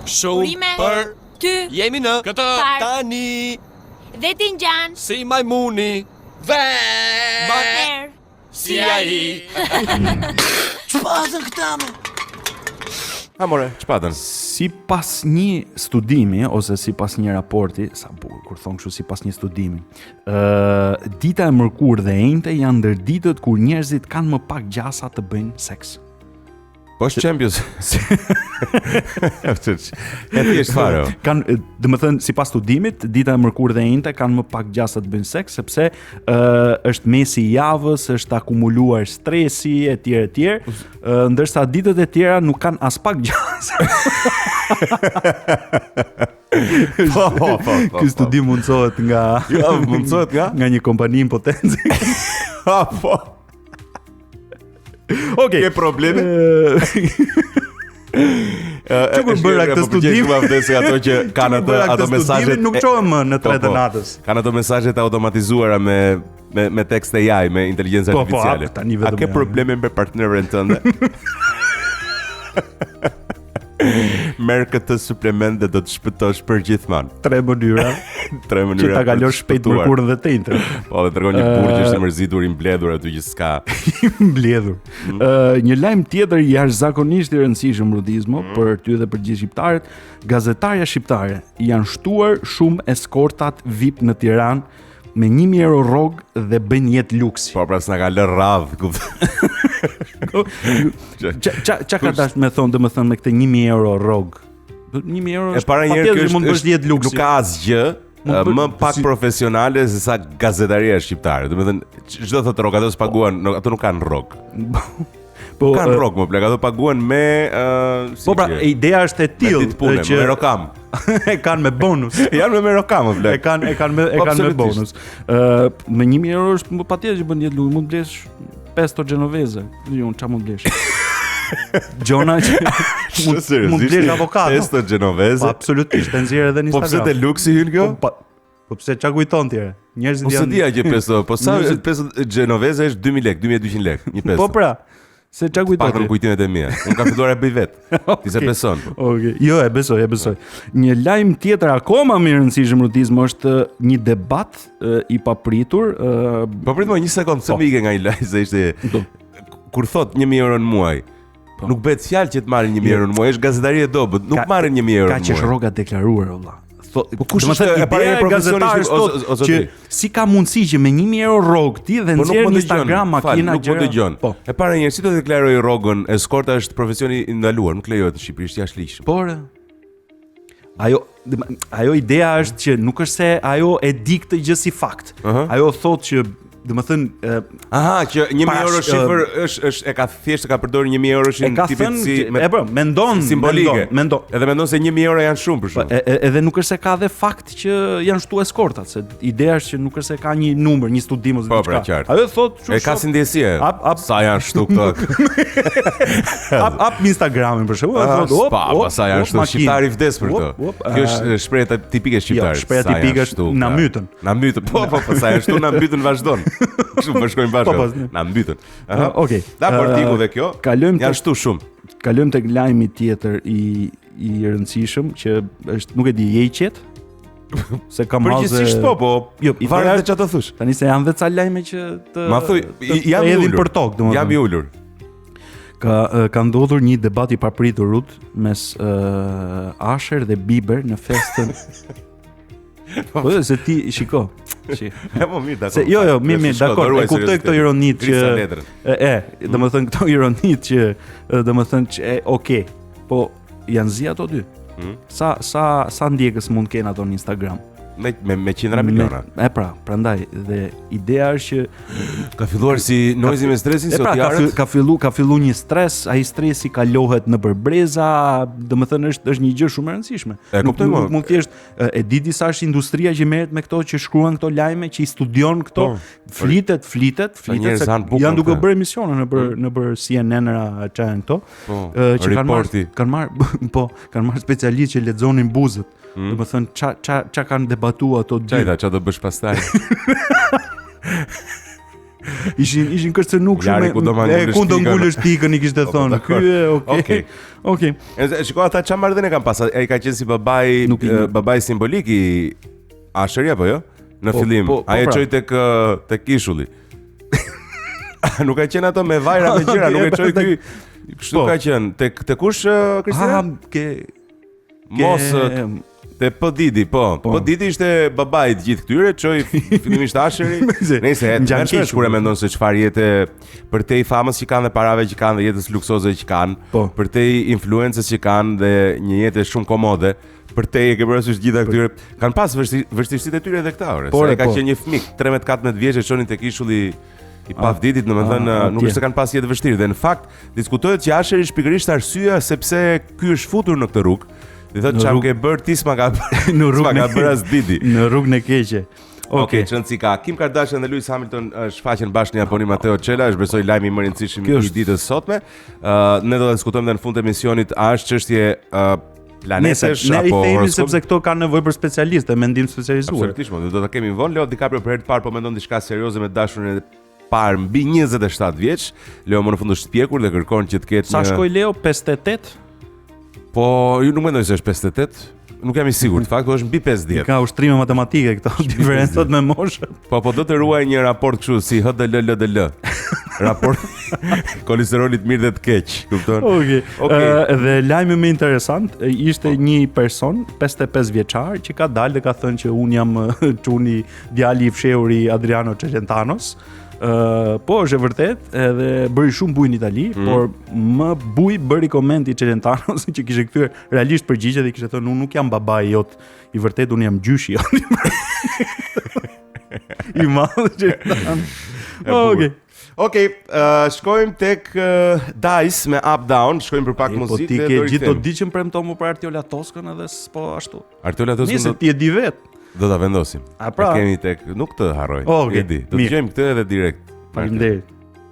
Shumë për ty. Jemi në Këtë tani. Dhe Tinxhan. Si majmuni. Ver. Si ai. Çfarë këta më? Amore, çfarë? Sipas një studimi ose sipas një raporti, sa bukur kur thon kështu sipas një studimi, dita e mërkurë dhe e njëjtë janë ndër ditët kur njerëzit kanë më pak gjasa të bëjnë seks. Po Champions. E thjesht fare. Kanë, domethënë sipas studimit, dita e mërkurë dhe e njëjtë kanë më pak gjasa të bëjnë seks sepse është mesi i javës, është akumuluar stresi etj, ndërsa ditët e tjera nuk kanë as pak gjasa. Ky studim mundsohet nga nga një kompani në potencë. Po. Okej, ke probleme? Çfarë bëra këtë studim? Se ato që kanë ato mesazhe nuk çohen më në 3 të natës. Kanë ato mesazhet automatizuara me tekst AI, me inteligjencë artificiale. A ke probleme me partneren tënde? Merr këtë suplement dhe do të shpëtosh për gjithmonë. 3 mënyra. Që ta kalosh shpejt mërkurën dhe të njëjtën. Po, dhe tregon një burrë që është i mërzitur, i mbledhur aty që s'ka. Mbledhur. Një lajm tjetër jashtëzakonisht i rëndësishëm Rudizmo për ty dhe për gjithë shqiptarët, gazetarja shqiptare janë shtuar shumë eskortat VIP në Tiranë me 1.000 euro rrog dhe bëjnë jetë luksi. Po, pra s'na ka lë radh. Qa ka dash me thonë, domethënë me këtë 1.000 euro rrog? 1.000 euro është para njerë kjo është luksi. Nuk ka asgjë më pak profesionale se sa gazetaria shqiptare. Domethënë çdo thotë rrog, ato s'paguan, ato nuk kanë rrog. Po kanë rrog, më plak, ato paguan me po pra, ideja është e tillë që Merokam. E kanë me bonus. Janë me Merokam, më plak. E kanë me bonus. Me 1.000 euro është patjetër që bën jetë luksi, mund blesh 500 genoveze. Unë çfarë mund blesh? Gjona që mund blesh avokado. 500 genoveze. Po absolutisht, e nxjerr edhe në Instagram. Po pse te luksi hyn kjo? Po pse çka kujton ti? Njerëzit janë. Po se dia që 500, po sa 500 genoveze është 2.000 lekë, 2.200 lekë, një pesë. Po pra. Se çka kujton? Pak në kujtimet e mia. Unë kam filluar e bëj vet. Ti se beson. Okej. Jo, e besoj. Një lajm tjetër akoma më i rëndësishëm Rudizmo është një debat i papritur. Po prit më një sekond, pse më ike nga një lajm se ishte kur thot 1.000 euro në muaj. Nuk bëhet fjalë që të marrin 1.000 euro në muaj, është gazetaria e dobët, nuk marrin 1.000 euro në muaj. Ka që është rroga deklaruar valla. Po kush është e para një profesionist që si ka mundësi që me 1.000 euro rrog ti dhe nxjerr në Instagram makina gjëra. Po. E para njerëz si do të deklaroj rrogën, eskorta është profesioni i ndaluar, nuk lejohet në Shqipëri, është jashtëligjshëm. Por ajo ideja është që nuk është se ajo e di këtë gjë si fakt. Ajo thotë që domethënë që 1.000 euro shifër është e ka thjesht ka përdorur 1.000 euro shin tipit si mendon simbolike. Edhe mendon se 1.000 euro janë shumë për shkak. Edhe nuk është se ka dhe fakt që janë shtuar eskortat, se ideja është që nuk është se ka një numër, një studim ose diçka. Ajo thotë e ka si ndjesie. Sa janë shtu këto? Hap Instagramin për shembull, thotë sa janë shtu shqiptari vdes për këto. Kjo është shprehja tipike shqiptare. Shprehja tipike është na mytën. Na mytën. Po sa janë shtu na mytën vazhdon. Kështu bashkojmë bashkë. Na mbytën. Okej. Da partiku dhe kjo. Janë shtu shumë. Kalojmë tek lajmi tjetër i rëndësishëm që është nuk e di je i qet. Se ka marrë. Përgjithsisht po. Jo, i varet se çfarë thosh. Tani se janë vetë ca lajme që të ma thuj, jam i ulur për tokë, domethënë. Jam i ulur. Ka ndodhur një debat i papritur mes Asher dhe Bieber në festën. Po se ti shiko. Po mirë, dakor. Jo, mirë, dakor. E kuptoj këto ironitë që domethënë këto ironitë që domethënë që okay. Po janë zi ato dy. Sa ndjekës mund kenë ato në Instagram? Me 100 miliona. Prandaj dhe ideja është që ka filluar si noizi me stresin sociale. Ka filluar një stres, ai stresi kalohet në breza, domethënë është një gjë shumë e rëndësishme. E kuptoj më. Mund thjesht e di disa është industria që merret me këto, që shkruan këto lajme, që i studion këto, flitet. Janë duke bërë emisione në CNN-ra çan këto, që kanë marrë specialistë që lexonin buzët. Domethënë ç'a kanë debatuar ato dy. Ç'a do bësh pastaj? Ishin kërcënuar Jari, ku do ma ngulësh ku do tikën. ngulësh tikën i kishte thonë. dakor. Ky okay. Okej. Okej. Shiko, ata çfarë marrëdhënie kanë pas? Ai ka qenë si babai, Nuk i njeh. babai simbolik i Asheri apo jo? Në fillim, ai e pra. çoi tek ishulli. Nuk ka qenë ato me vajra me gjëra, nuk e çoi ky. Kështu Po. ka qenë. Tek kush Kristina? Mos te Didi, po. Didi ishte babai i të gjithë këtyre, çoi fillimisht Asheri. Nëse e Ngjankeq, kur e mendon se çfarë jetë për te i famës që kanë dhe parave që kanë dhe jetës luksoze që kanë, Po. për te i influencës që kanë dhe një jetë shumë komode, për te i ke parasysh gjitha këtyre kanë pas vështirësitë e tyre edhe këta ore. Sa ka qenë një fëmijë 13-14 vjeç e çonin tek ishulli i Pavdidit, domethënë nuk është se kanë pas jetë vështirë dhe në fakt diskutohet që Asheri është pikërisht arsyeja sepse ky është futur në këtë rrugë. Dhe thotë çam ke bër ti s'ma ka në rrugën ka bër as Didi. Në rrugën e keqe. Okej, çëndsi ka. Kim Kardashian dhe Lewis Hamilton shfaqen bashkë në Japoni Matteo Cella, është besoj lajmi më i rëndësishëm i ditës sotme. Ne do të diskutojmë në fund të emisionit a është çështje planetesh ne i apo themi horoskop? sepse këto kanë nevojë për specialistë, mendim specializuar. Absolutisht, do ta kemi vonë. Leo DiCaprio për herë të parë po mendon diçka serioze me dashurin e parë mbi 27 vjeç. Leo më në fund është pjekur dhe kërkon që të ketë Sa shkoi Leo 58? Po, ju nuk mendoj se është 58. Nuk jam i sigurt, fakt, po është mbi 50. Ka ushtrime matematike këto, diferencat me moshën. Po do të ruaj një raport kështu si HDL. Raport kolesterolit mirë dhe të keq, kupton? Okej. Dhe lajmi më interesant ishte një person 55 vjeçar që ka dalë dhe ka thënë që un jam çuni djali i fshehur i Adriano Celentanos. Po është e vërtet edhe bëri shumë buj në Itali, por më buj bëri komenti Celentanos që kishte kthyer realisht përgjigje dhe kishte thënë unë nuk jam babai jot, i vërtet unë jam gjyshi jot. I madh Celentanos. Okej, shkojmë tek Dice me Up Down, shkojmë për pak muzikë. Po ti ke gjithë do di që premton më për Artiola Toskën edhe s'po ashtu. Artiola Toskën Nëse ti e di vet. Do ta vendosim. A pra? Kemi tek, nuk të harroj. Okej, Do të dëgjojmë këtë edhe direkt. Faleminderit.